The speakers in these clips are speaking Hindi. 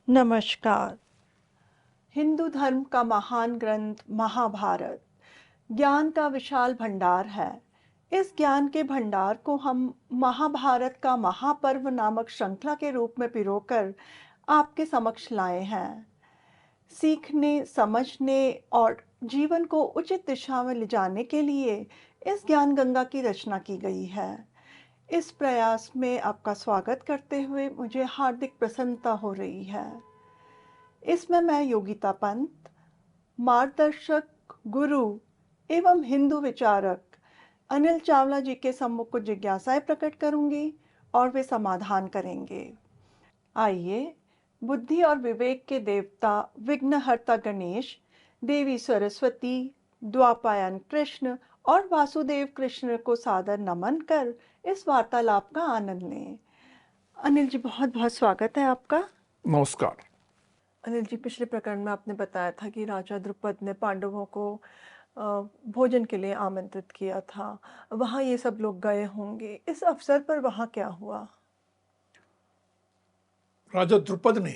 नमस्कार। हिंदू धर्म का महान ग्रंथ महाभारत ज्ञान का विशाल भंडार है। इस ज्ञान के भंडार को हम महाभारत का महापर्व नामक श्रृंखला के रूप में पिरोकर आपके समक्ष लाए हैं। सीखने, समझने और जीवन को उचित दिशा में ले जाने के लिए इस ज्ञान गंगा की रचना की गई है। इस प्रयास में आपका स्वागत करते हुए मुझे हार्दिक प्रसन्नता हो रही है। इसमें मैं योगिता पंत, मार्गदर्शक, गुरु एवं हिंदू विचारक अनिल चावला जी के सम्मुख कुछ जिज्ञासाएं प्रकट करूंगी और वे समाधान करेंगे। आइए, बुद्धि और विवेक के देवता विघ्नहर्ता गणेश, देवी सरस्वती, द्वापायन कृष्ण और वासुदेव कृष्ण को सादर नमन कर इस वार्तालाप का आनंद लें। अनिल जी, बहुत बहुत स्वागत है आपका। नमस्कार। अनिल जी, पिछले प्रकरण में आपने बताया था कि राजा द्रुपद ने पांडवों को भोजन के लिए आमंत्रित किया था। वहाँ ये सब लोग गए होंगे। इस अवसर पर वहाँ क्या हुआ? राजा द्रुपद ने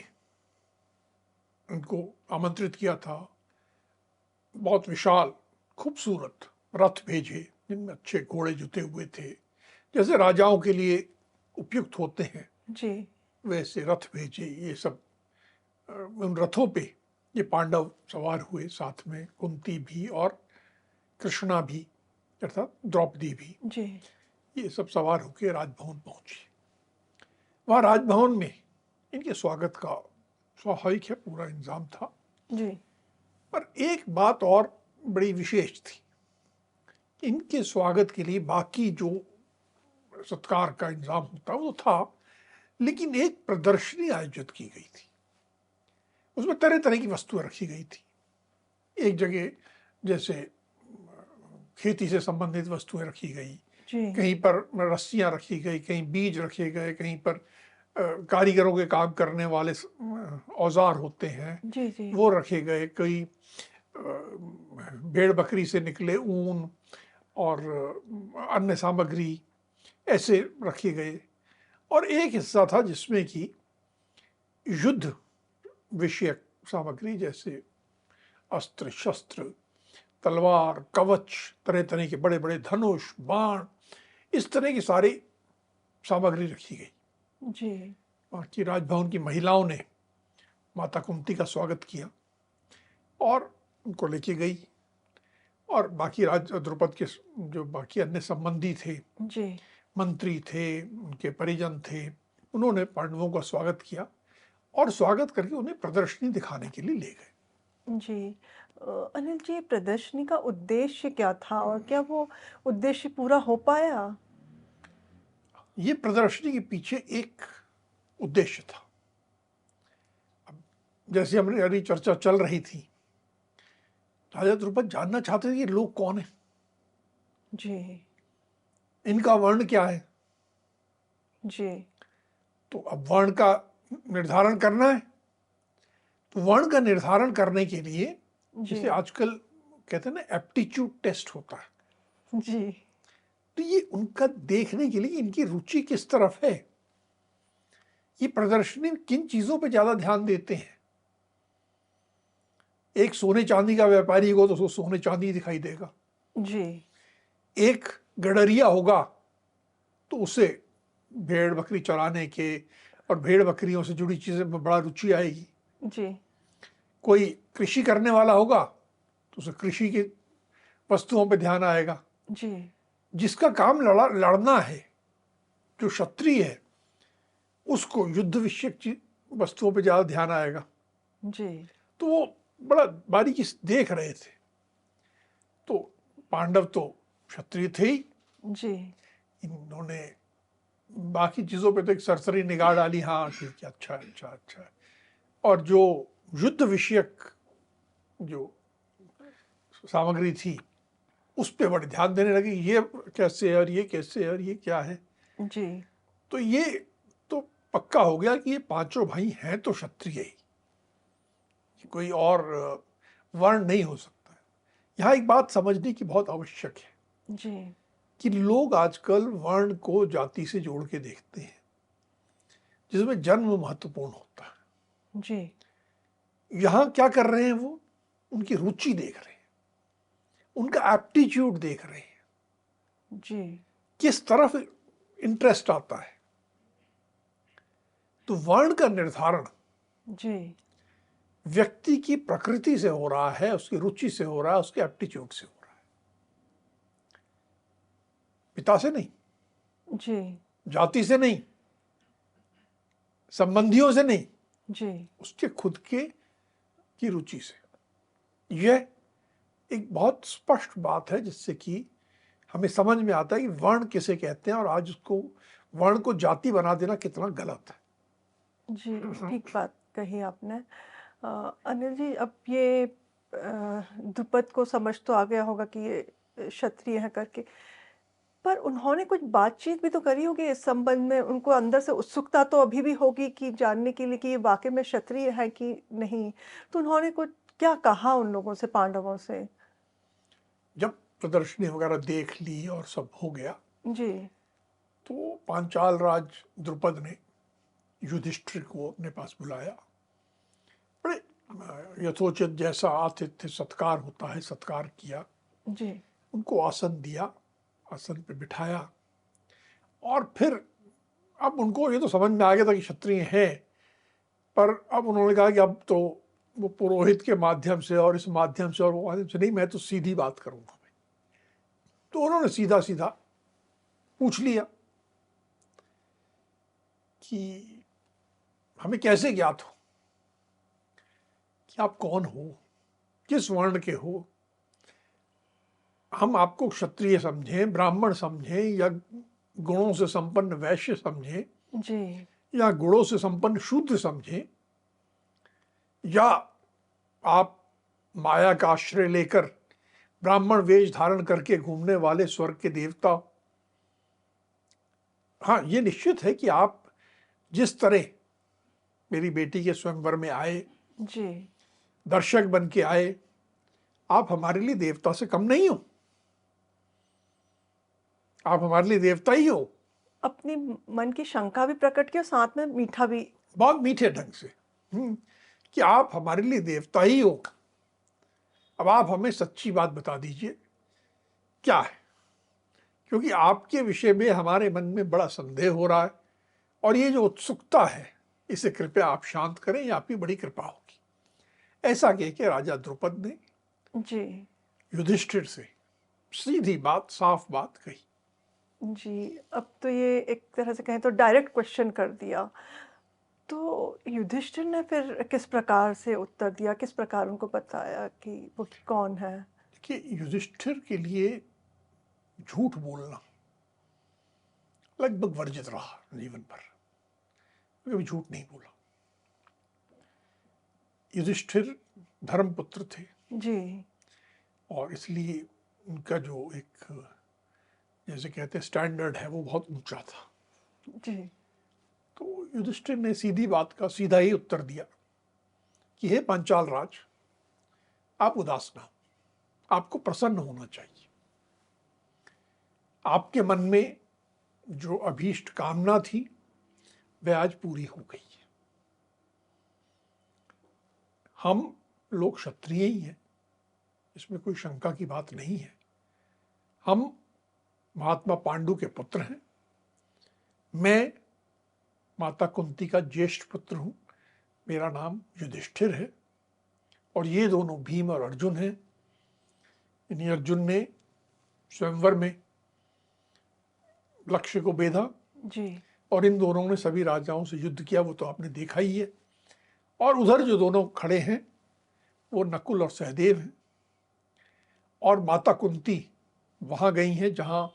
उनको आमंत्रित किया था। बहुत विशाल खूबसूरत रथ भेजे जिनमें अच्छे घोड़े जुते हुए थे, जैसे राजाओं के लिए उपयुक्त होते हैं जी। वैसे रथ भेजे। ये सब उन रथों पे ये पांडव सवार हुए, साथ में कुंती भी और कृष्णा भी, अर्थात द्रौपदी भी। जी। ये सब सवार होकर राजभवन पहुंची। वहाँ राजभवन में इनके स्वागत का स्वाभाविक है पूरा इंतजाम था। जी। पर एक बात और बड़ी विशेष थी। इनके स्वागत के लिए बाकी जो सत्कार का इंतजाम होता वो था, लेकिन एक प्रदर्शनी आयोजित की गई थी। उसमें तरह तरह की वस्तुएं रखी गई थी। एक जगह जैसे खेती से संबंधित वस्तुएं रखी गई, जी। कहीं पर रस्सियां रखी गई, कहीं बीज रखे गए, कहीं पर कारीगरों के काम करने वाले औजार होते हैं जी। जी। वो रखे गए, कई भेड़ बकरी से निकले ऊन और अन्य सामग्री ऐसे रखे गए। और एक हिस्सा था जिसमें कि युद्ध विषयक सामग्री, जैसे अस्त्र शस्त्र, तलवार, कवच, तरह तरह के बड़े बड़े धनुष, बाण, इस तरह की सारी सामग्री रखी गई। जी। बाकी राजभवन की महिलाओं ने माता कुंती का स्वागत किया और उनको लेके गई। और बाकी राजा द्रुपद के जो बाकी अन्य संबंधी थे, जी। मंत्री थे, उनके परिजन थे, उन्होंने पांडवों का स्वागत किया और स्वागत करके उन्हें प्रदर्शनी दिखाने के लिए ले गए। जी। अनिल जी, प्रदर्शनी का उद्देश्य क्या था और क्या वो उद्देश्य पूरा हो पाया? ये प्रदर्शनी के पीछे एक उद्देश्य था। अब जैसे हमारी चर्चा चल रही थी, राजा द्रुपद जानना चाहते थे कि लोग कौन हैं, जी। इनका वर्ण क्या है। जी। तो अब वर्ण का निर्धारण करना है, तो वर्ण का निर्धारण करने के लिए जी। जैसे आजकल कहते हैं ना एप्टीट्यूड टेस्ट होता है, जी। तो ये उनका देखने के लिए इनकी रुचि किस तरफ है, ये प्रदर्शनी किन चीजों पे ज्यादा ध्यान देते हैं। एक सोने चांदी का व्यापारी हो तो उसको सोने चांदी दिखाई देगा, जी। एक गडरिया होगा तो उसे भेड़ बकरी चराने के और भेड़ बकरियों से जुड़ी चीजें में बड़ा रुचि आएगी। जी। कोई कृषि करने वाला होगा तो उसे कृषि की वस्तुओं पे ध्यान आएगा। जी। जिसका काम लड़ना है, जो क्षत्रिय है, उसको युद्ध विषयक वस्तुओं पे ज्यादा ध्यान आएगा। जी। तो वो बड़ा बारीकी से देख रहे थे। तो पांडव तो क्षत्रिय थे ही, जी। इन्होंने बाकी चीजों पे तो एक सरसरी निगाह डाली, हाँ ठीक है, अच्छा अच्छा अच्छा। और जो युद्ध विषयक जो सामग्री थी उस पर बड़े ध्यान देने लगे, ये कैसे है और ये कैसे है और ये क्या है। जी। तो ये तो पक्का हो गया कि ये पांचों भाई हैं तो क्षत्रिय ही, कोई और वर्ण नहीं हो सकता है। यहाँ एक बात समझने की बहुत आवश्यक है जी। कि लोग आजकल वर्ण को जाति से जोड़ के देखते हैं, जिसमें जन्म महत्वपूर्ण होता है। जी। यहाँ क्या कर रहे हैं वो? उनकी रुचि देख रहे हैं, उनका एप्टीट्यूड देख रहे हैं, जी। किस तरफ इंटरेस्ट आता है। तो वर्ण का निर्धारण जी। व्यक्ति की प्रकृति से हो रहा है, उसकी रुचि से हो रहा है, उसके एप्टीट्यूड से हो रहा है, पिता से नहीं, जी। जाति से नहीं, संबंधियों से नहीं, जी। उसके खुद के की रुचि से। यह एक बहुत स्पष्ट बात है जिससे कि हमें समझ में आता है कि वर्ण किसे कहते हैं और आज उसको वर्ण को जाति बना देना कितना गलत है। जी, ठीक बात कही आपने। अनिल जी, अब ये द्रुपद को समझ तो आ गया होगा कि ये क्षत्रिय हैं करके, पर उन्होंने कुछ बातचीत भी तो करी होगी इस संबंध में, उनको अंदर से उत्सुकता तो अभी भी होगी कि जानने के लिए कि ये वाक़ई में क्षत्रिय हैं कि नहीं। तो उन्होंने कुछ क्या कहा उन लोगों से, पांडवों से? जब प्रदर्शनी वगैरह देख ली और सब हो गया, जी। तो पांचाल राज द्रुपद ने युधिष्ठिर को अपने पास बुलाया। बड़े यथोचित जैसा आतिथ्य सत्कार होता है, सत्कार किया, जी। उनको आसन दिया, आसन पे बिठाया। और फिर अब उनको ये तो समझ में आ गया था कि क्षत्रिय हैं, पर अब उन्होंने कहा कि अब तो वो पुरोहित के माध्यम से और इस माध्यम से और वो माध्यम से नहीं, मैं तो सीधी बात करूंगा भाई। तो उन्होंने सीधा सीधा पूछ लिया कि हमें कैसे ज्ञात हो कि आप कौन हो, किस वर्ण के हो, हम आपको क्षत्रिय समझें, ब्राह्मण समझें, या गुणों से संपन्न वैश्य समझें, जी। या गुणों से संपन्न शूद्र समझें, या आप माया का आश्रय लेकर ब्राह्मण वेश धारण करके घूमने वाले स्वर्ग के देवता। हाँ, ये निश्चित है कि आप जिस तरह मेरी बेटी के स्वयंवर में आए, जी। दर्शक बन के आए, आप हमारे लिए देवता से कम नहीं हो, आप हमारे लिए देवता ही हो। अपनी मन की शंका भी प्रकट की और साथ में मीठा भी। बहुत मीठे ढंग से कि आप हमारे लिए देवता ही हो। अब आप हमें सच्ची बात बता दीजिए क्या है, क्योंकि आपके विषय में हमारे मन में बड़ा संदेह हो रहा है, और ये जो उत्सुकता है इसे कृपया आप शांत करें, ये आपकी बड़ी कृपा होगी। ऐसा कह के राजा द्रुपद ने जी। युधिष्ठिर से सीधी बात, साफ बात कही। जी, अब तो ये एक तरह से कहें तो डायरेक्ट क्वेश्चन कर दिया। तो युधिष्ठिर ने फिर किस प्रकार से उत्तर दिया? किस प्रकार उनको बताया कि वो कौन है? देखिए, युधिष्ठिर के लिए झूठ बोलना लगभग वर्जित रहा जीवन भर, कभी झूठ नहीं बोला। युधिष्ठिर धर्मपुत्र थे, जी। और इसलिए उनका जो एक जैसे कहते हैं स्टैंडर्ड है वो बहुत ऊंचा था। जी। तो युधिष्ठिर ने सीधी बात का सीधा ही उत्तर दिया कि हे पांचाल राज, आप उदास ना हो, आपको प्रसन्न होना चाहिए। आपके मन में जो अभीष्ट कामना थी वह आज पूरी हो गई है। हम लोग क्षत्रिय ही हैं, इसमें कोई शंका की बात नहीं है। हम महात्मा पांडु के पुत्र हैं, मैं माता कुंती का ज्येष्ठ पुत्र हूं, मेरा नाम युधिष्ठिर है, और ये दोनों भीम और अर्जुन हैं। इन्हीं अर्जुन ने स्वयंवर में लक्ष्य को बेधा, जी। और इन दोनों ने सभी राजाओं से युद्ध किया, वो तो आपने देखा ही है। और उधर जो दोनों खड़े हैं वो नकुल और सहदेव हैं, और माता कुंती वहाँ गई हैं जहाँ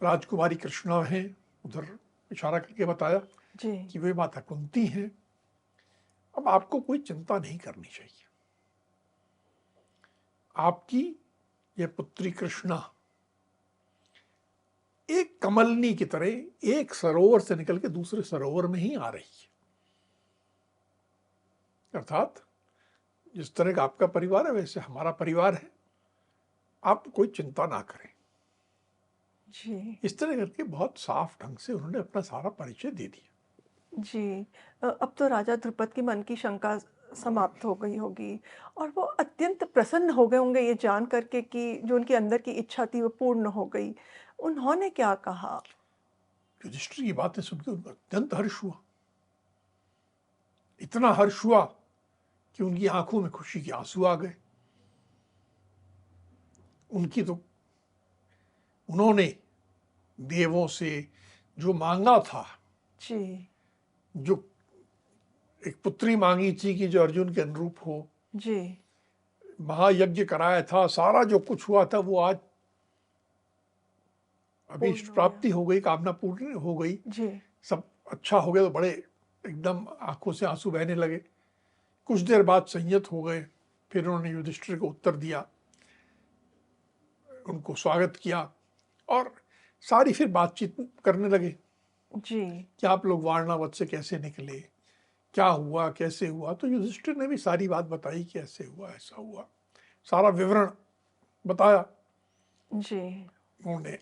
राजकुमारी कृष्णा हैं, उधर इशारा करके बताया जी। कि वे माता कुंती हैं। अब आपको कोई चिंता नहीं करनी चाहिए, आपकी यह पुत्री कृष्णा एक कमलनी की तरह एक सरोवर से निकल के दूसरे सरोवर में ही आ रही है। अर्थात जिस तरह का आपका परिवार है वैसे हमारा परिवार है, आप कोई चिंता ना करें। जी। इस तरह करके बहुत साफ ढंग से उन्होंने अपना सारा परिचय दे दिया। जी। अब तो राजा ध्रुपद की मन की शंका समाप्त हो गई होगी और वो अत्यंत प्रसन्न हो गए होंगे ये जान करके कि जो उनकी अंदर की इच्छा थी वो पूर्ण हो गई। उन्होंने क्या कहा? युधिष्ठिर की बातें सुनकर उनको अत्यंत हर्ष हुआ। इतना हर्ष हुआ कि उनकी आंखों में खुशी के आंसू आ गए। उनकी तो उन्होंने देवों से जो मांगा था, जी, जो एक पुत्री मांगी थी कि जो अर्जुन के अनुरूप हो, जी, महायज्ञ कराया था, सारा जो कुछ हुआ था वो आज पूर्ण अभीष्ट हो गया। प्राप्ति हो गई, कामना पूर्ण हो गई, जी, सब अच्छा हो गया। तो बड़े एकदम आंखों से आंसू बहने लगे। कुछ देर बाद संयत हो गए। फिर उन्होंने युधिष्ठिर को उत्तर दिया, उनको स्वागत किया और सारी फिर बातचीत करने लगे जी, कि आप लोग वारणावत से कैसे निकले, क्या हुआ, कैसे हुआ। तो युधिष्ठिर ने भी सारी बात बताई कि ऐसे हुआ, ऐसा हुआ, सारा विवरण बताया। जी, उन्होंने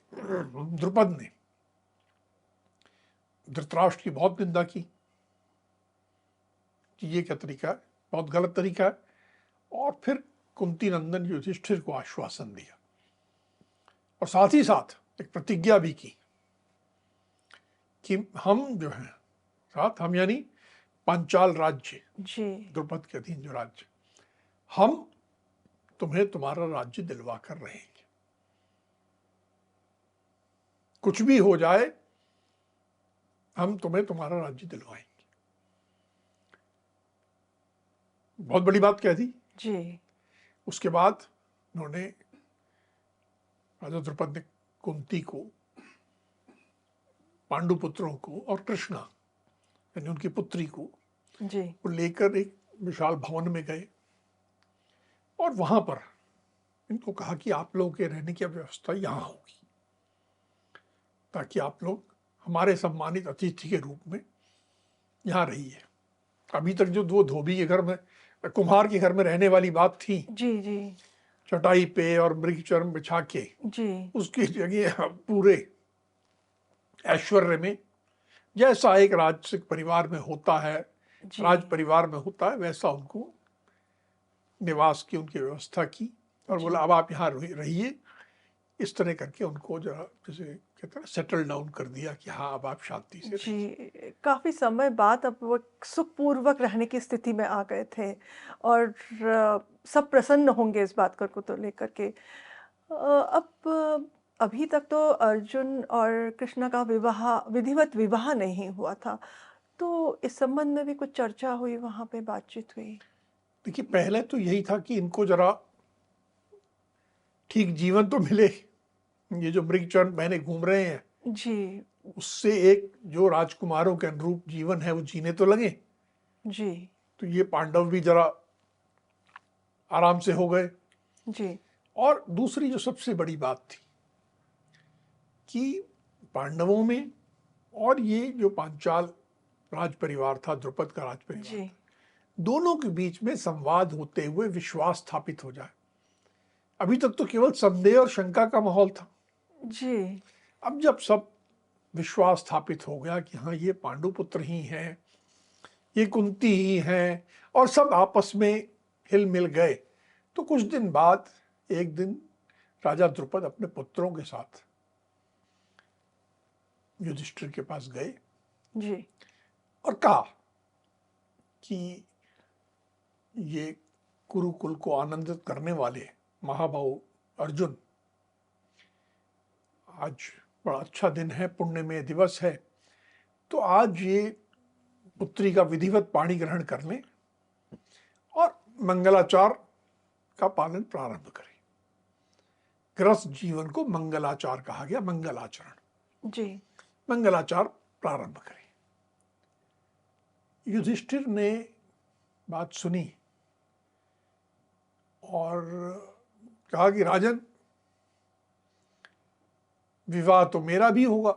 द्रुपद ने धृतराष्ट्र की बहुत निंदा की कि ये क्या तरीका है, बहुत गलत तरीका है। और फिर कुंती नंदन युधिष्ठिर को आश्वासन दिया और साथ ही साथ एक प्रतिज्ञा भी की कि हम जो हैं, साथ हम यानी पांचाल राज्य, जी, द्रुपद के अधीन जो राज्य, हम तुम्हें तुम्हारा राज्य दिलवा कर रहेंगे। कुछ भी हो जाए, हम तुम्हें तुम्हारा राज्य दिलवाएंगे। बहुत बड़ी बात कह दी। जी, उसके बाद उन्होंने, राजा द्रुपद ने कुंती को, पांडुपुत्रों को और कृष्णा यानी उनकी पुत्री को जी, वो लेकर एक विशाल भवन में गए और वहां पर इनको कहा कि आप लोगों के रहने की व्यवस्था यहाँ होगी, ताकि आप लोग हमारे सम्मानित अतिथि के रूप में यहाँ रहिए। अभी तक जो दो धोबी के घर में, कुम्हार के घर में रहने वाली बात थी, जी, जी, चटाई पे और मृग चर्म बिछा के, जी, उसकी जगह पूरे ऐश्वर्य में, जैसा एक राजसिक परिवार में होता है, जी, राज परिवार में होता है, वैसा उनको निवास की उनकी व्यवस्था की। और जी, बोला अब आप यहाँ रहिए। इस तरह करके उनको जरा जैसे कहते हैं सेटल डाउन कर दिया कि हाँ अब आप शांति से रहिए। जी। काफ़ी समय बाद अब वो सुखपूर्वक रहने की स्थिति में आ गए थे और सब प्रसन्न होंगे इस बात को लेकर के। अब अभी तक तो अर्जुन और कृष्ण का विवाह विधिवत विवाह नहीं हुआ था। तो इस संबंध में भी कुछ चर्चा हुई, वहाँ पे बातचीत हुई? देखिए पहले तो यही था कि इनको जरा ठीक जीवन तो मिले। ये जो मृग चरण पहने घूम रहे हैं, जी, उससे एक जो राजकुमारों के अनुरूप जीवन है वो जीने तो लगे। जी, तो ये पांडव भी जरा आराम से हो गए। जी, और दूसरी जो सबसे बड़ी बात थी कि पांडवों में और ये जो पांचाल राज परिवार था, द्रुपद का राज परिवार जी, था, दोनों के बीच में संवाद होते हुए विश्वास स्थापित हो जाए। अभी तक तो केवल संदेह और शंका का माहौल था। जी, अब जब सब विश्वास स्थापित हो गया कि हाँ ये पांडुपुत्र ही हैं, ये कुंती ही हैं, और सब आपस में हिल मिल गए, तो कुछ दिन बाद एक दिन राजा द्रुपद अपने पुत्रों के साथ युधिष्ठिर के पास गए जी, और कहा कि ये कुरुकुल को आनंदित करने वाले महाबाहु अर्जुन, आज बड़ा अच्छा दिन है, पुण्यमय दिवस है, तो आज ये पुत्री का विधिवत पाणी ग्रहण कर लें और मंगलाचार का पालन प्रारंभ करें। गृहस्थ जीवन को मंगलाचार कहा गया, मंगलाचरण, जी, मंगलाचार प्रारंभ करें। युधिष्ठिर ने बात सुनी और कहा कि राजन, विवाह तो मेरा भी होगा।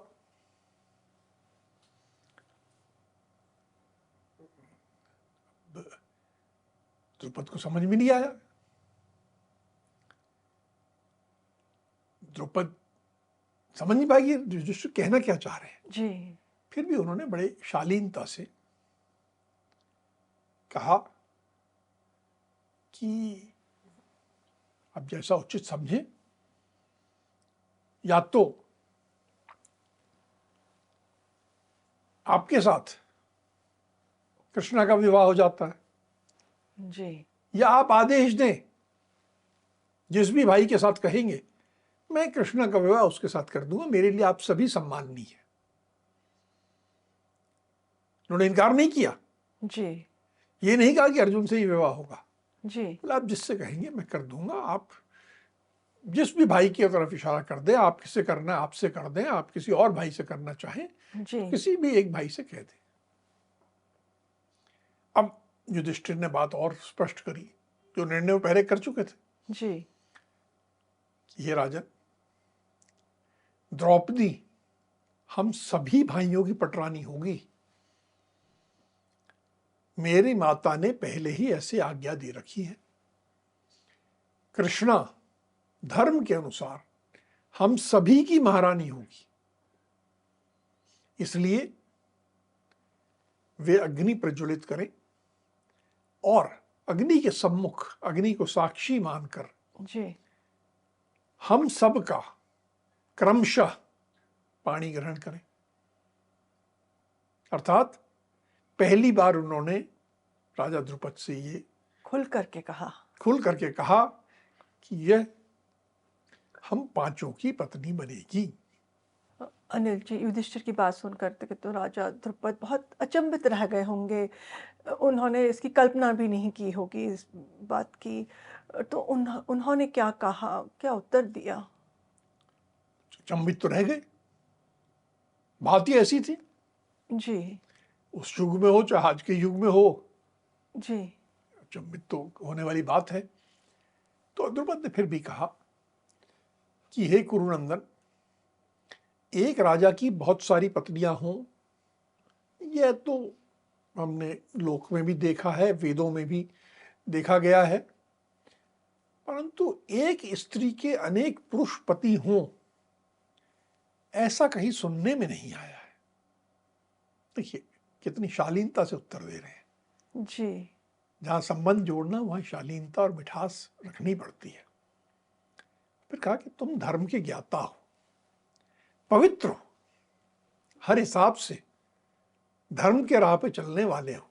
द्रुपद को समझ में नहीं आया। द्रुपद समझ नहीं पाएगी युधिष्ठिर कहना क्या चाह रहे हैं। जी, फिर भी उन्होंने बड़े शालीनता से कहा कि अब जैसा उचित समझे, या तो आपके साथ कृष्णा का विवाह हो जाता है, जी या आप आदेश दें जिस भी भाई के साथ कहेंगे मैं कृष्णा का विवाह उसके साथ कर दूंगा, मेरे लिए आप सभी सम्माननीय है। उन्होंने इनकार नहीं किया, जी ये नहीं कहा कि अर्जुन से ही विवाह होगा, जी बोला आप जिससे कहेंगे मैं कर दूंगा, आप जिस भी भाई की तरफ इशारा कर दें, आप किससे करना है आपसे कर दें, आप किसी और भाई से करना चाहें जी किसी भी एक भाई से कह दें। अब युधिष्ठिर ने बात और स्पष्ट करी, जो निर्णय वो पहले कर चुके थे। जी ये राजन, द्रौपदी हम सभी भाइयों की पटरानी होगी, मेरी माता ने पहले ही ऐसे आज्ञा दे रखी है। कृष्णा धर्म के अनुसार हम सभी की महारानी होगी, इसलिए वे अग्नि प्रज्वलित करें और अग्नि के सम्मुख अग्नि को साक्षी मानकर जी हम सब का क्रमशः पानी ग्रहण करें। अर्थात पहली बार उन्होंने राजा द्रुपद से ये खुल करके कहा। खुल करके कहा कि यह हम पांचों की पत्नी बनेगी। अनिल जी, युधिष्ठिर की बात सुन करके तो राजा द्रुपद बहुत अचंभित रह गए होंगे। उन्होंने इसकी कल्पना भी नहीं की होगी इस बात की। तो उन्होंने क्या कहा, क्या उत्तर दिया? चंबित तो रह गए, बात ही ऐसी थी। जी उस युग में हो चाहे आज के युग में हो, जी चंबित तो होने वाली बात है। तो द्रुपद ने फिर भी कहा कि हे कुरुनंदन, एक राजा की बहुत सारी पत्नियां हों, यह तो हमने लोक में भी देखा है, वेदों में भी देखा गया है, परंतु एक स्त्री के अनेक पुरुष पति हों, ऐसा कहीं सुनने में नहीं आया है। देखिए कितनी शालीनता से उत्तर दे रहे हैं। जी जहां संबंध जोड़ना वहां शालीनता और मिठास रखनी पड़ती है। फिर कहा कि तुम धर्म के ज्ञाता हो, पवित्र हो, हर हिसाब से धर्म के राह पे चलने वाले हो,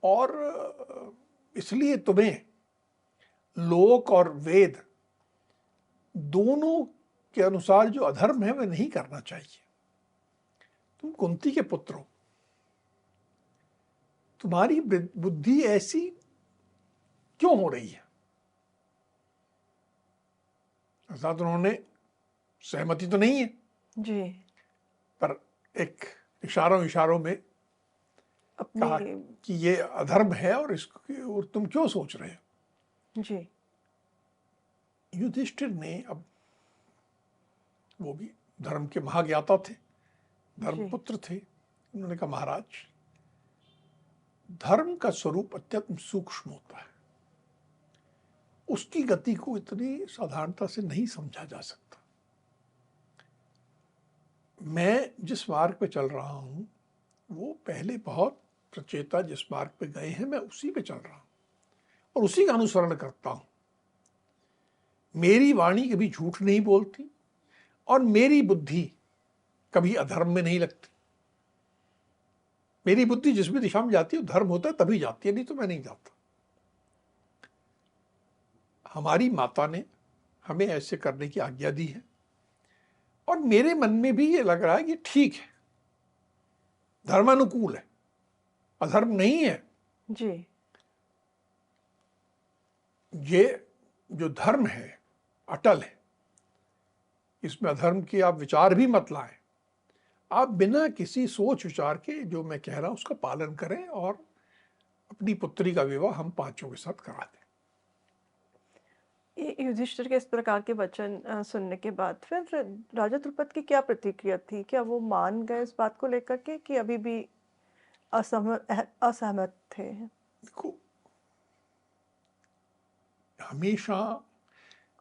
और इसलिए तुम्हें लोक और वेद दोनों के अनुसार जो अधर्म है वह नहीं करना चाहिए। तुम कुंती के पुत्र हो, तुम्हारी बुद्धि ऐसी क्यों हो रही है? अर्थात उन्होंने सहमति तो नहीं है, जी पर एक इशारों इशारों में कहा अपनी कि ये अधर्म है और इसको और तुम क्यों सोच रहे हो। जी युधिष्ठिर ने, अब वो भी धर्म के महाज्ञाता थे, धर्मपुत्र थे, उन्होंने कहा महाराज, धर्म का स्वरूप अत्यंत सूक्ष्म होता है, उसकी गति को इतनी साधारणता से नहीं समझा जा सकता। मैं जिस मार्ग पे चल रहा हूं वो पहले बहुत प्रचेता जिस मार्ग पे गए हैं मैं उसी पे चल रहा हूं और उसी का अनुसरण करता हूं। मेरी वाणी कभी झूठ नहीं बोलती और मेरी बुद्धि कभी अधर्म में नहीं लगती। मेरी बुद्धि जिस भी दिशा में जाती है धर्म होता है तभी जाती है, नहीं तो मैं नहीं जाता। हमारी माता ने हमें ऐसे करने की आज्ञा दी है और मेरे मन में भी ये लग रहा है कि ठीक है, धर्मानुकूल है, अधर्म नहीं है। जी ये जो धर्म है अटल है, इसमें अधर्म की आप विचार भी मत लाएं। आप बिना किसी सोच विचार के जो मैं कह रहा हूं उसका पालन करें और अपनी पुत्री का विवाह हम पांचों के साथ करा दें। ये युधिष्ठिर के इस प्रकार के वचन सुनने के बाद फिर राजा द्रुपद की क्या प्रतिक्रिया थी? क्या वो मान गए इस बात को लेकर के कि अभी भी असहमत थे? देखो, हमेशा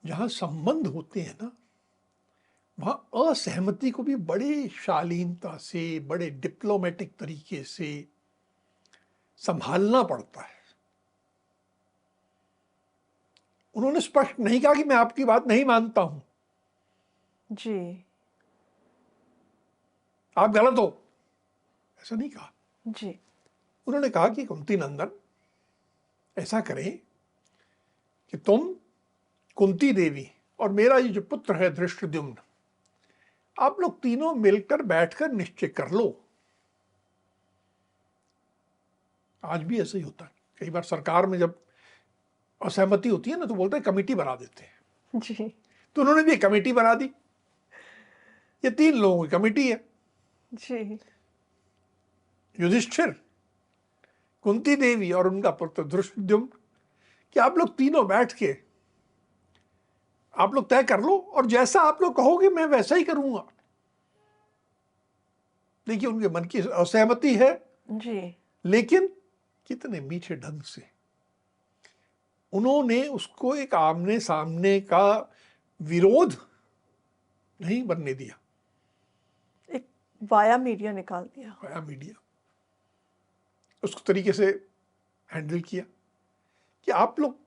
जहां संबंध होते हैं ना वहाँ असहमति को भी बड़े शालीनता से, बड़े डिप्लोमेटिक तरीके से संभालना पड़ता है। उन्होंने स्पष्ट नहीं कहा कि मैं आपकी बात नहीं मानता हूं, जी। आप गलत हो, ऐसा नहीं कहा। जी। उन्होंने कहा कि कुंती नंदन, ऐसा करें कि तुम, कुंती देवी और मेरा ये जो पुत्र है धृष्टद्युम्न, आप लोग तीनों मिलकर बैठकर निश्चय कर लो। आज भी ऐसा ही होता है, कई बार सरकार में जब असहमति होती है ना तो बोलते हैं कमेटी बना देते हैं। जी। तो उन्होंने भी एक कमेटी बना दी, ये 3 लोगों की कमेटी है, जी। युधिष्ठिर, कुंती देवी और उनका पुत्र धृष्टद्युम्न, कि आप लोग तीनों बैठ के आप लोग तय कर लो और जैसा आप लोग कहोगे मैं वैसा ही करूंगा। देखिए उनके मन की असहमति है, जी। लेकिन कितने मीठे ढंग से उन्होंने उसको एक आमने सामने का विरोध नहीं बनने दिया, एक वाया मीडिया निकाल दिया। वाया मीडिया उसको तरीके से हैंडल किया कि आप लोग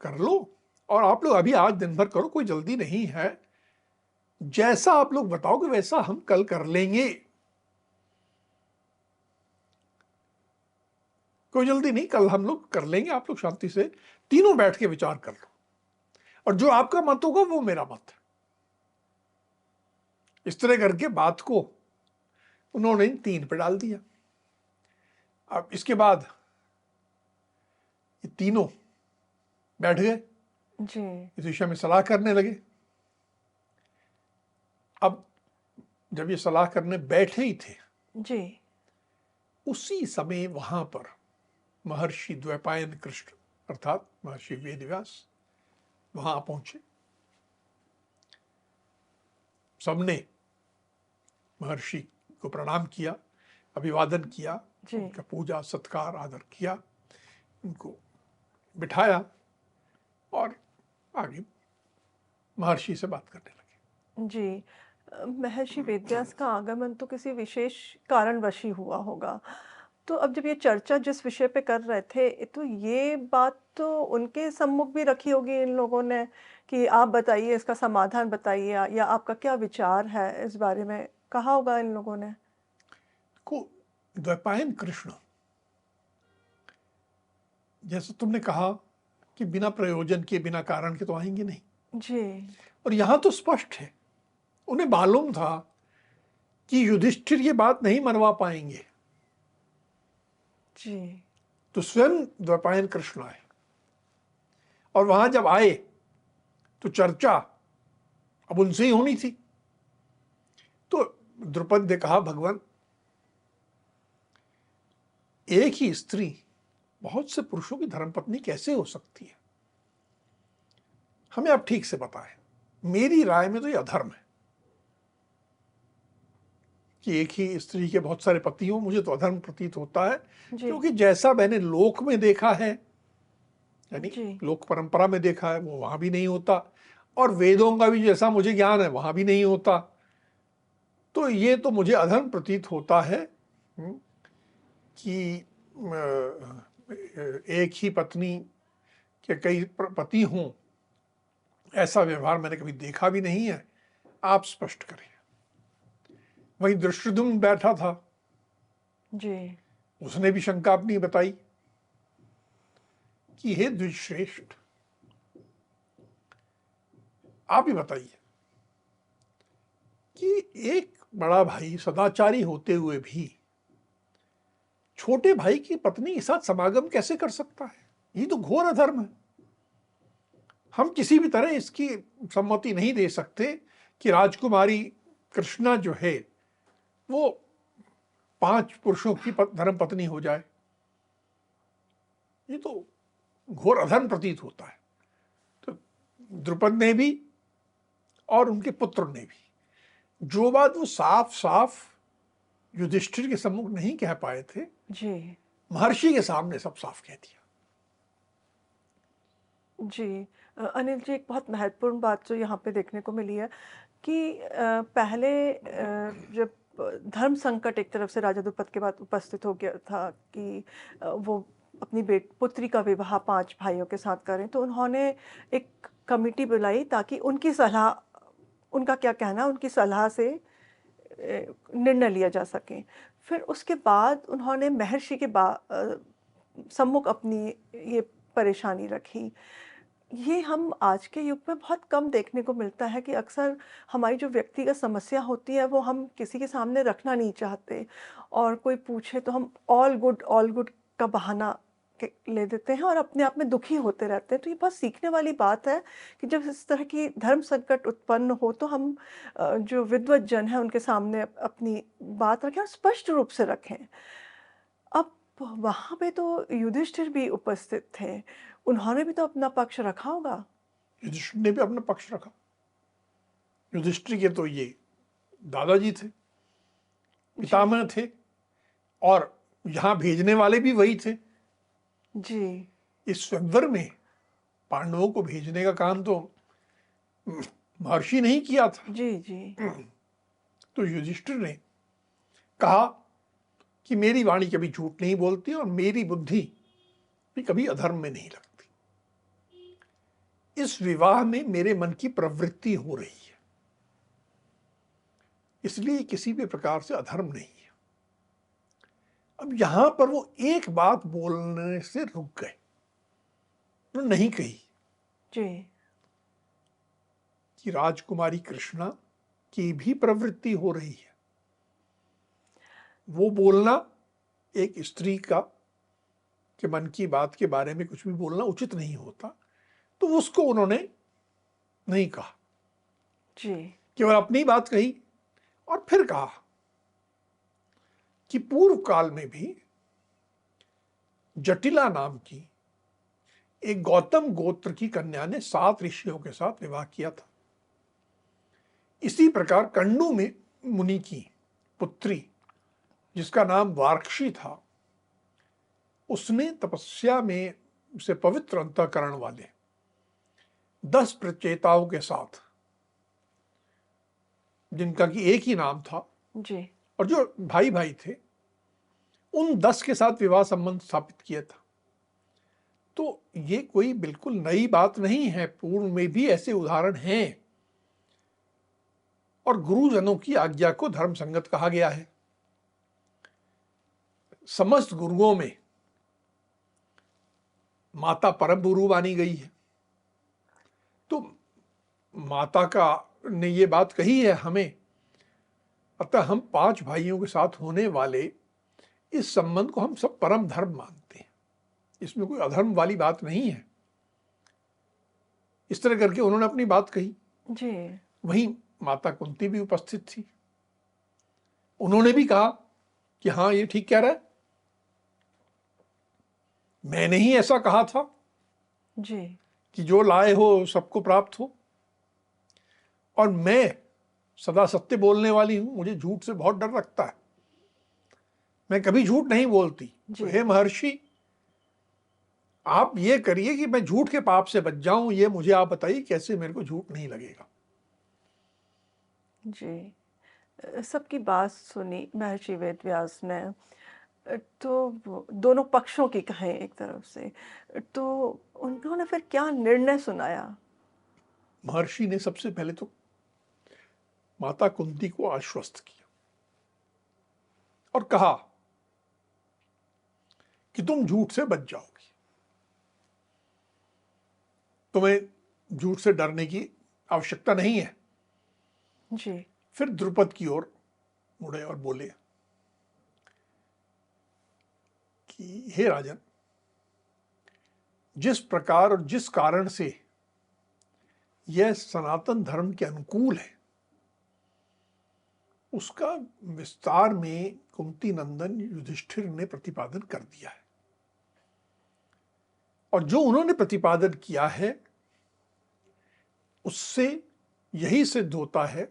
कर लो और आप लोग अभी आज दिन भर करो, कोई जल्दी नहीं है, जैसा आप लोग बताओगे वैसा हम कल कर लेंगे, कोई जल्दी नहीं, कल हम लोग कर लेंगे, आप लोग शांति से तीनों बैठ के विचार कर लो और जो आपका मत होगा वो मेरा मत है। इस तरह करके बात को उन्होंने 3 पे डाल दिया। अब इसके बाद ये तीनों बैठ गए, जी। इस विषय में सलाह करने लगे। अब जब ये सलाह करने बैठे ही थे, जी। उसी समय वहां पर महर्षि द्वैपायन कृष्ण अर्थात महर्षि वेदव्यास वहां पहुंचे। सबने महर्षि को प्रणाम किया, अभिवादन किया, जी। उनका पूजा सत्कार आदर किया, उनको बिठाया और आगे महर्षि से बात करने लगे। जी। महर्षि वेदव्यास का आगमन तो किसी विशेष कारणवश ही हुआ होगा। तो अब जब ये चर्चा जिस विषय पे कर रहे थे, तो ये बात तो उनके सम्मुख भी रखी होगी इन लोगों ने कि आप बताइए, इसका समाधान बताइए, या आपका क्या विचार है इस बारे में, कहा होगा इन लोगों ने। को द्वैपायन कृष्ण, जैसे तुमने कहा कि बिना प्रयोजन के, बिना कारण के तो आएंगे नहीं, जी। और यहां तो स्पष्ट है, उन्हें मालूम था कि युधिष्ठिर ये बात नहीं मनवा पाएंगे, जी। तो स्वयं द्वैपायन कृष्ण आए और वहां जब आए तो चर्चा अब उनसे ही होनी थी। तो द्रुपद ने कहा, भगवान, एक ही स्त्री बहुत से पुरुषों की धर्मपत्नी कैसे हो सकती है, हमें आप ठीक से बताएं। मेरी राय में तो यह अधर्म है कि एक ही स्त्री के बहुत सारे पति हों, मुझे तो अधर्म प्रतीत होता है, जी। क्योंकि जैसा मैंने लोक में देखा है, यानी जी। लोक परंपरा में देखा है, वो वहां भी नहीं होता, और वेदों का भी जैसा मुझे ज्ञान है वहां भी नहीं होता। तो ये तो मुझे अधर्म प्रतीत होता है कि एक ही पत्नी के कई पति हों, ऐसा व्यवहार मैंने कभी देखा भी नहीं है, आप स्पष्ट करें। वहीं धृष्टद्युम्न बैठा था, जी। उसने भी शंका अपनी बताई कि हे द्विजश्रेष्ठ, आप ही बताइए कि एक बड़ा भाई सदाचारी होते हुए भी छोटे भाई की पत्नी के साथ समागम कैसे कर सकता है, ये तो घोर अधर्म है। हम किसी भी तरह इसकी सम्मति नहीं दे सकते कि राजकुमारी कृष्णा जो है वो 5 पुरुषों की धर्म पत्नी हो जाए, ये तो घोर अधर्म प्रतीत होता है। तो द्रुपद ने भी और उनके पुत्र ने भी जो बात वो साफ साफ युधिष्ठिर के सम्मुख नहीं कह पाए थे, जी। महर्षि के सामने सब साफ कह दिया। जी। अनिल जी, एक बहुत महत्वपूर्ण बात जो यहाँ पे देखने को मिली है कि पहले जब धर्म संकट एक तरफ से राजा द्रुपद के बाद उपस्थित हो गया था कि वो अपनी पुत्री का विवाह 5 भाइयों के साथ करें, तो उन्होंने एक कमिटी बुलाई ताकि उनकी सलाह, उनका क्या कहना है, उनकी सलाह से निर्णय लिया जा सके। फिर उसके बाद उन्होंने महर्षि के सम्मुख अपनी ये परेशानी रखी। ये हम आज के युग में बहुत कम देखने को मिलता है कि अक्सर हमारी जो व्यक्तिगत समस्या होती है वो हम किसी के सामने रखना नहीं चाहते, और कोई पूछे तो हम ऑल गुड का बहाना ले देते हैं और अपने आप में दुखी होते रहते हैं। तो ये बहुत सीखने वाली बात है कि जब इस तरह की धर्म संकट उत्पन्न हो तो हम जो विद्वत जन है उनके सामने अपनी बात रखें और स्पष्ट रूप से रखें। अब वहाँ पे तो युधिष्ठिर भी उपस्थित थे, उन्होंने भी तो अपना पक्ष रखा होगा। युधिष्ठिर ने भी अपना पक्ष रखा। युधिष्ठिर के तो ये दादाजी थे, पितामह थे, और यहाँ भेजने वाले भी वही थे जी। इस स्वयंवर में। पांडवों को भेजने का काम तो महर्षि ने ही किया था। जी जी। तो युधिष्ठिर ने कहा कि मेरी वाणी कभी झूठ नहीं बोलती और मेरी बुद्धि भी कभी अधर्म में नहीं लगती। इस विवाह में मेरे मन की प्रवृत्ति हो रही है, इसलिए किसी भी प्रकार से अधर्म नहीं है। अब यहां पर वो एक बात बोलने से रुक गए, तो नहीं कही जी। कि राजकुमारी कृष्णा की भी प्रवृत्ति हो रही है। वो बोलना एक स्त्री का के मन की बात के बारे में कुछ भी बोलना उचित नहीं होता, तो उसको उन्होंने नहीं कहा, जी। केवल अपनी बात कही। और फिर कहा कि पूर्व काल में भी जटिला नाम की एक गौतम गोत्र की कन्या ने 7 ऋषियों के साथ विवाह किया था। इसी प्रकार कंडू में मुनि की पुत्री, जिसका नाम वार्क्षी था, उसने तपस्या में से पवित्र अंतःकरण वाले 10 प्रचेताओं के साथ, जिनका कि एक ही नाम था जी। और जो भाई भाई थे, उन 10 के साथ विवाह संबंध स्थापित किया था। तो ये कोई बिल्कुल नई बात नहीं है, पूर्व में भी ऐसे उदाहरण हैं, और गुरुजनों की आज्ञा को धर्म संगत कहा गया है। समस्त गुरुओं में माता परम गुरु मानी गई है। तो माता का ने ये बात कही है हमें, अतः हम 5 भाइयों के साथ होने वाले इस संबंध को हम सब परम धर्म मानते हैं, इसमें कोई अधर्म वाली बात नहीं है। इस तरह करके उन्होंने अपनी बात कही। जी। वहीं माता कुंती भी उपस्थित थी, उन्होंने भी कहा कि हाँ, ये ठीक कह रहा है, मैंने ही ऐसा कहा था जी। कि जो लाए हो सबको प्राप्त हो, और मैं सदा सत्य बोलने वाली हूं, मुझे झूठ से बहुत डर लगता है, मैं कभी झूठ नहीं बोलती। तो हे महर्षि, आप ये करिए कि मैं झूठ के पाप से बच जाऊं, ये मुझे आप बताइए कैसे मेरे को झूठ नहीं लगेगा। जी। सबकी बात सुनी महर्षि वेदव्यास ने, तो दोनों पक्षों की कहें एक तरफ से, तो उन्होंने फिर क्या निर्णय सुनाया? महर्षि ने सबसे पहले तो माता कुंती को आश्वस्त किया और कहा कि तुम झूठ से बच जाओगी, तुम्हें झूठ से डरने की आवश्यकता नहीं है। जी। फिर द्रुपद की ओर मुड़े और बोले कि हे राजन, जिस प्रकार और जिस कारण से यह सनातन धर्म के अनुकूल है, उसका विस्तार में कुंती नंदन युधिष्ठिर ने प्रतिपादन कर दिया है। और जो उन्होंने प्रतिपादन किया है उससे यही सिद्ध होता है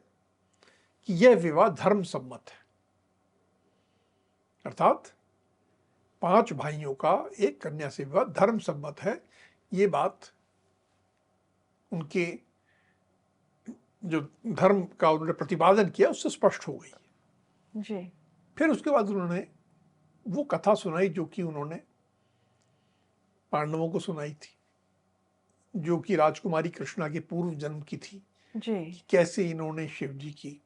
कि यह विवाह धर्म सम्मत है, अर्थात 5 भाइयों का एक कन्या से विवाह धर्म सम्मत है। ये बात उनके जो धर्म का उन्होंने प्रतिपादन किया उससे स्पष्ट हो गई। जी। फिर उसके बाद उन्होंने वो कथा सुनाई जो कि उन्होंने पांडवों को सुनाई थी, जो कि राजकुमारी कृष्णा के पूर्व जन्म की थी, जी। कि कैसे इन्होंने शिव जी की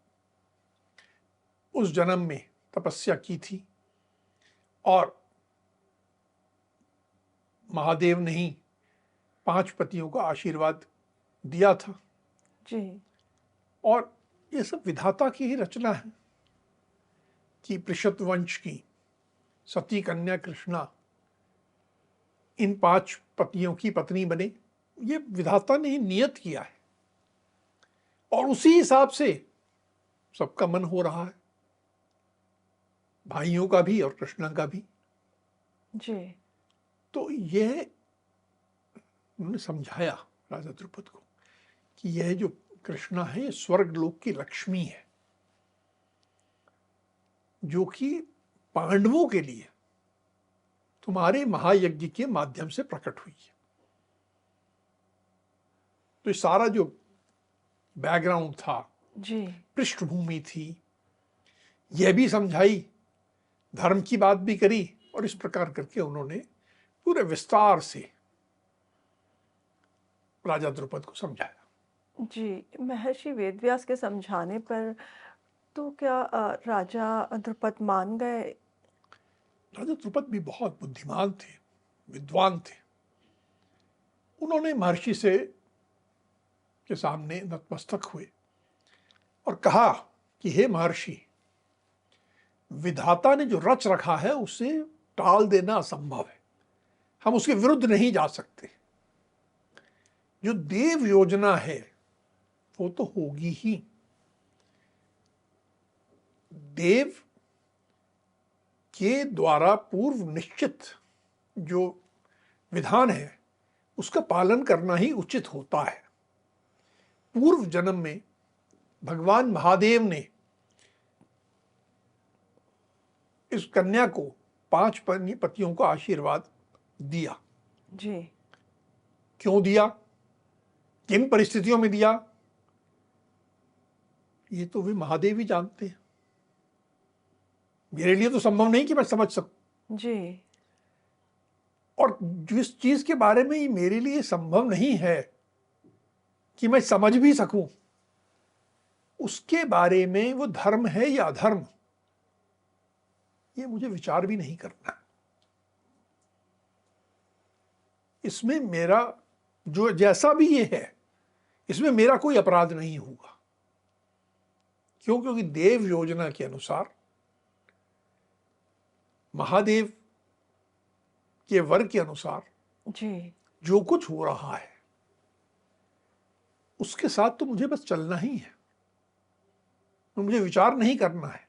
उस जन्म में तपस्या की थी और महादेव ने ही 5 पतियों का आशीर्वाद दिया था। जी। और ये सब विधाता की ही रचना है कि पृषत वंश की सती कन्या कृष्णा इन 5 पतियों की पत्नी बने। ये विधाता ने ही नियत किया है और उसी हिसाब से सबका मन हो रहा है, भाइयों का भी और कृष्णा का भी। जी। तो यह उन्होंने समझाया राजा द्रुपद को कि यह जो कृष्णा है ये स्वर्ग लोक की लक्ष्मी है, जो कि पांडवों के लिए तुम्हारे महायज्ञ के माध्यम से प्रकट हुई है। तो ये सारा जो बैकग्राउंड था, जी। पृष्ठभूमि थी, यह भी समझाई, धर्म की बात भी करी और इस प्रकार करके उन्होंने पूरे विस्तार से राजा द्रुपद को समझाया। जी, महर्षि वेदव्यास के समझाने पर तो क्या राजा द्रुपद मान गए? राजा द्रुपद भी बहुत बुद्धिमान थे, विद्वान थे। उन्होंने महर्षि से के सामने नतमस्तक हुए और कहा कि हे महर्षि, विधाता ने जो रच रखा है उसे टाल देना असंभव है, हम उसके विरुद्ध नहीं जा सकते। जो देव योजना है वो तो होगी ही। देव के द्वारा पूर्व निश्चित जो विधान है उसका पालन करना ही उचित होता है। पूर्व जन्म में भगवान महादेव ने इस कन्या को 5 पतियों का आशीर्वाद दिया। जी। क्यों दिया, किन परिस्थितियों में दिया, ये तो वे महादेव ही जानते हैं। मेरे लिए तो संभव नहीं कि मैं समझ सकूं। जी। और जिस चीज के बारे में ये मेरे लिए संभव नहीं है कि मैं समझ भी सकूं, उसके बारे में वो धर्म है या अधर्म, ये मुझे विचार भी नहीं करना। इसमें मेरा जो जैसा भी ये है, इसमें मेरा कोई अपराध नहीं होगा। क्यों? क्योंकि देव योजना के अनुसार महादेव के वर के अनुसार जी। जो कुछ हो रहा है उसके साथ तो मुझे बस चलना ही है, तो मुझे विचार नहीं करना है।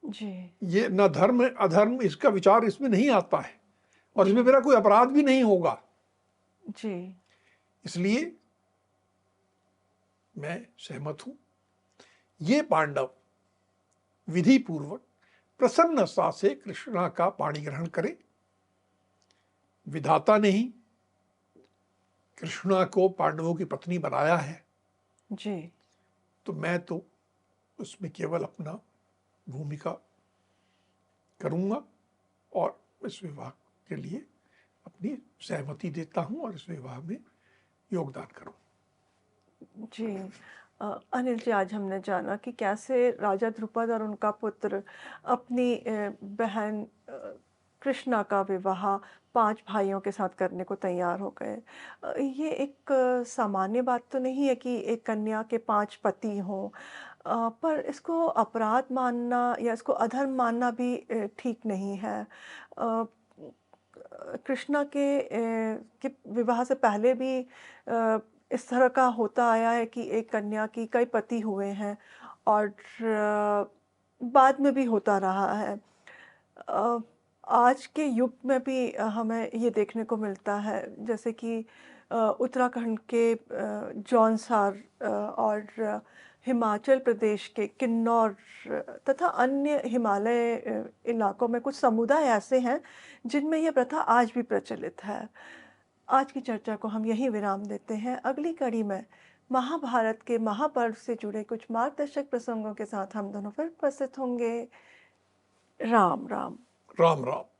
जी। ये न धर्म अधर्म इसका विचार इसमें नहीं आता है और इसमें जी। मेरा कोई अपराध भी नहीं होगा। जी। इसलिए मैं सहमत हूं। ये पांडव विधि पूर्वक प्रसन्नता से कृष्णा का पाणी ग्रहण करें। विधाता ने ही कृष्णा को पांडवों की पत्नी बनाया है, जी। तो मैं तो उसमें केवल अपना भूमिका करूंगा और इस विवाह के लिए अपनी सहमति देता हूं और इस विवाह में योगदान करूं। जी। अनिल जी, आज हमने जाना कि कैसे राजा ध्रुपद और उनका पुत्र अपनी बहन कृष्णा का विवाह 5 भाइयों के साथ करने को तैयार हो गए। ये एक सामान्य बात तो नहीं है कि एक कन्या के 5 पति हों, पर इसको अपराध मानना या इसको अधर्म मानना भी ठीक नहीं है। कृष्णा के विवाह से पहले भी इस तरह का होता आया है कि एक कन्या की कई पति हुए हैं और बाद में भी होता रहा है। अ, आज के युग में भी हमें ये देखने को मिलता है, जैसे कि उत्तराखंड के जौनसार और हिमाचल प्रदेश के किन्नौर तथा अन्य हिमालय इलाकों में कुछ समुदाय ऐसे हैं जिनमें यह प्रथा आज भी प्रचलित है। आज की चर्चा को हम यहीं विराम देते हैं। अगली कड़ी में महाभारत के महापर्व से जुड़े कुछ मार्गदर्शक प्रसंगों के साथ हम दोनों फिर उपस्थित होंगे। राम राम। राम राम।